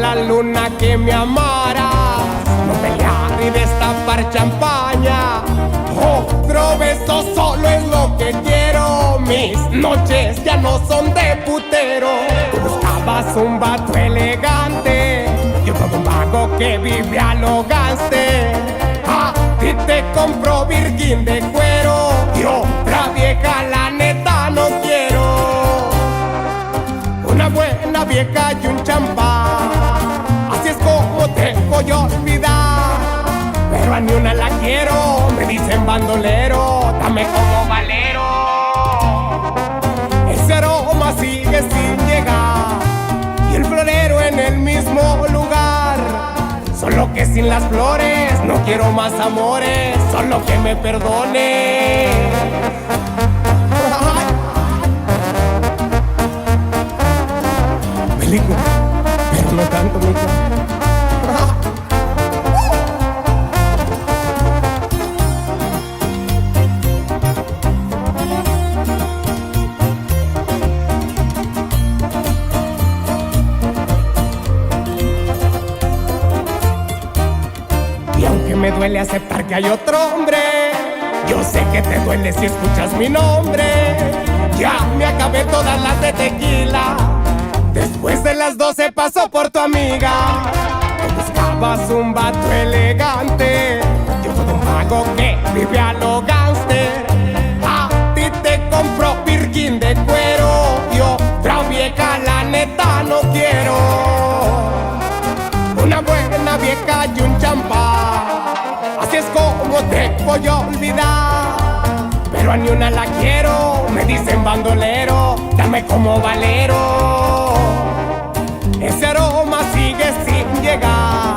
La luna que me amara, no pelear y destapar champaña. Otro beso solo es lo que quiero. Mis noches ya no son de putero. Tú buscabas un vato elegante, yo todo un vago que vive a lo gaste. A ti te compro virgin de cuero y otra vieja la neta no quiero. Una buena vieja y un champán, así es como te voy a olvidar. Pero a ni una la quiero, me dicen bandolero, dame como valero. Ese aroma sigue sin llegar y el florero en el mismo lugar. Solo que sin las flores no quiero más amores, solo que me perdone. Melico, pero no tanto, mijo. Y aunque me duele aceptar que hay otro hombre, yo sé que te duele si escuchas mi nombre. Ya me acabé todas las de tequila. Después de las 12 pasó por tu amiga. Tú buscabas un vato elegante, yo todo un vago que vive a lo gánster. A ti te compro virgin de cuero y otra vieja la neta no quiero. Una buena vieja y un champán, así es como te voy a olvidar. Pero a ni una la quiero, me dicen bandolero, dame como valero. Ese aroma sigue sin llegar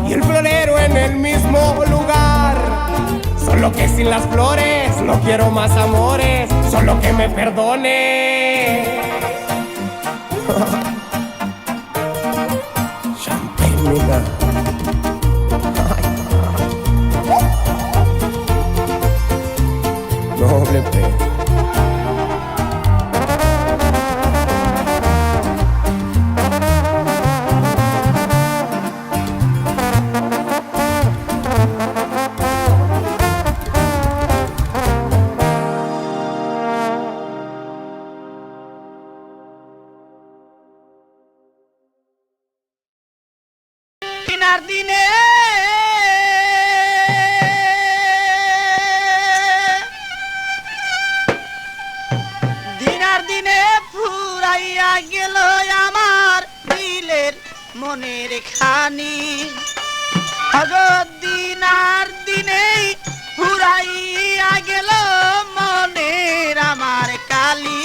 y el florero en el mismo lugar. Solo que sin las flores no quiero más amores, solo que me perdone. Champagne, mira. Noble pe. দিনার দিনে ফুরাইয়া গেল আমার দিলের মনের খানি। আগো দিনার দিনেই ফুরাইয়া গেল মনের আমার কালি।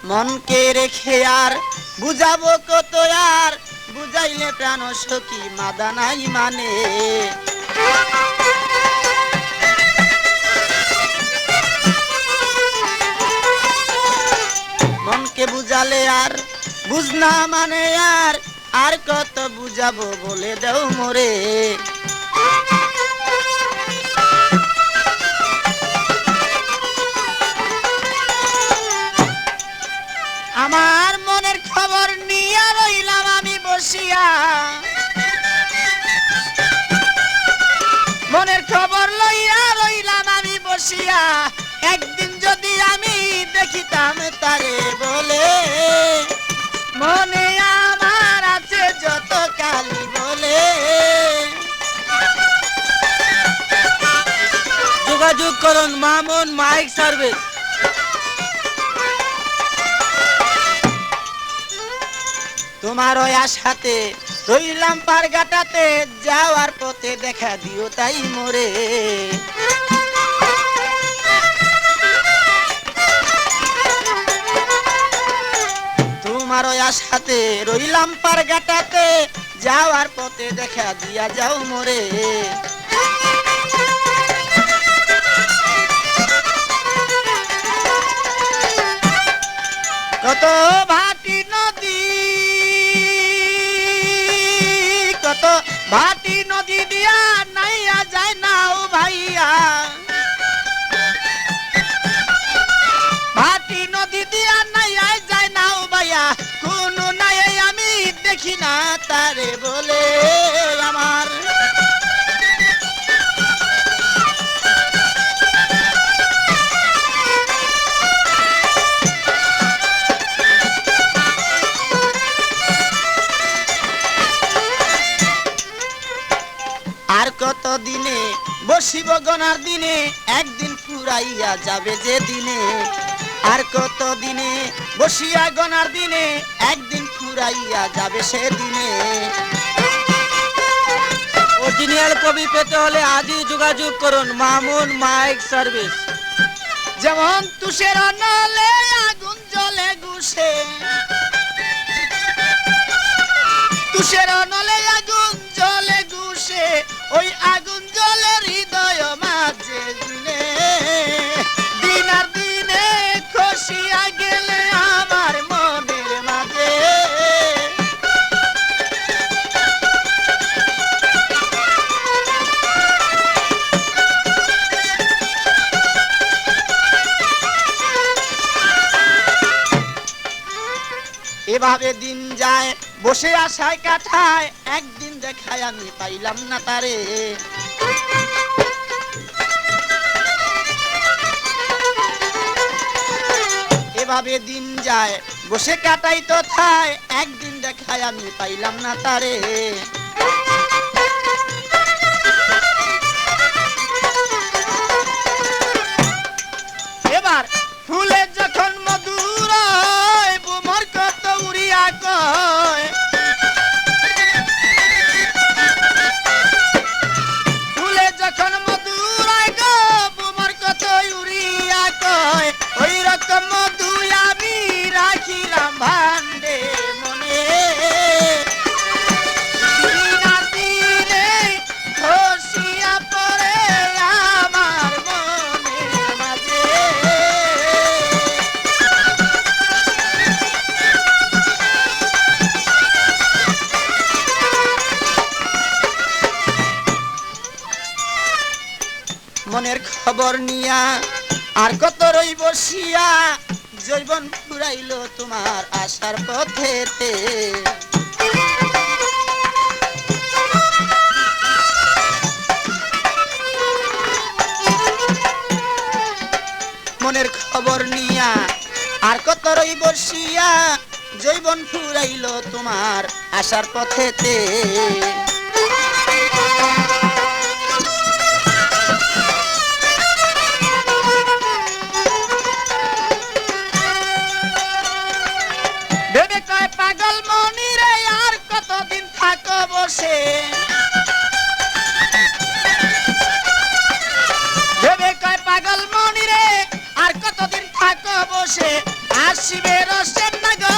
মনকে রেখে আর বুঝাবো কত আর, বুঝাইলে প্রাণ সখী মাদা নাই মানে। মনকে বুঝালে আর বুঝ না মানে আর কত বুঝাবো বলে দাও মোরে। আমার মনের খবর নিয়ে রইলাম আমি বসিয়া, মনের খবর লইয়া রইলাম আমি বসিয়া। একদিন যদি আমি দেখিতাম তারে বলে, মনে আমার আছে যত কালি বলে। যোগাযোগ করুন মামুন মাইক সার্ভিস। তোমার ওই আশাতে রইলাম পারগাটাতে, যাওয়ার পথে দেখা দিও তাই মোরে। তোমার ওই আশাতে রইলাম পারগাটাতে, যাওয়ার পথে দেখা দিয়া যাও মোরে। কত ভাটি নদী, কত ভাটি নদী দিয়া নাইয়া যায় নাও ভাইয়া, ভাটি নদী দিয়া নাইয়া যায় নাও ভাইয়া, কোনো নাই আমি দেখি না তারে বলে আমার। আর কত দিনে বসিব গনার দিনে, একদিন ফুরাইয়া যাবে যে দিনে। আর কত দিনে বসিয়া গনার দিনে, একদিন ফুরাইয়া যাবে সে দিনে। অরিজিনাল কপি পেতে হলে আজই যোগাযোগ করুন মামুন মাইক সার্ভিস। যেমন তুষের নলে আগুন জ্বলে গুছে, তুষের নলে আগুন জ্বলে গুছে, ওই আগুন জ্বলে হৃদয় মাঝে দিনে। দিন আর দিনে খসিয়া গেলে আমার মনের মাঝে। এভাবে দিন যায় বসে আশায় কাটায়, একদিন দেখায় আমি পাইলাম না তারে। এভাবে দিন যায় বসে কাটাই তো থায়, একদিন দেখায় আমি পাইলাম না তারে। এবার ফুলে যখন মধুর হয়, বুমর কত উড়িয়া কয়, ফুলে যখন মধুর হয় গো, বুমর কত উড়িয়া কয়, ওই রকম মধু আমি রাখিলাম ভান্ডে মনে। দিন আর দিনে খসিয়া পড়ে আমার মনের মাঝে। মনের খবর নিয়া আর কত রই বসিয়া, জৈবন ফুরাইল তোমার আশার পথেতে। মনের খবর নিয়া আর কত রই বসিয়া, জৈবন ফুরাইল তোমার আশার পথেতে। ভেবে কয় পাগল মনি রে, আর কতদিন থাকো বসে। ভেবে কয় পাগল মনি রে, আর কতদিন থাকো বসে। আসিবে রসের না গো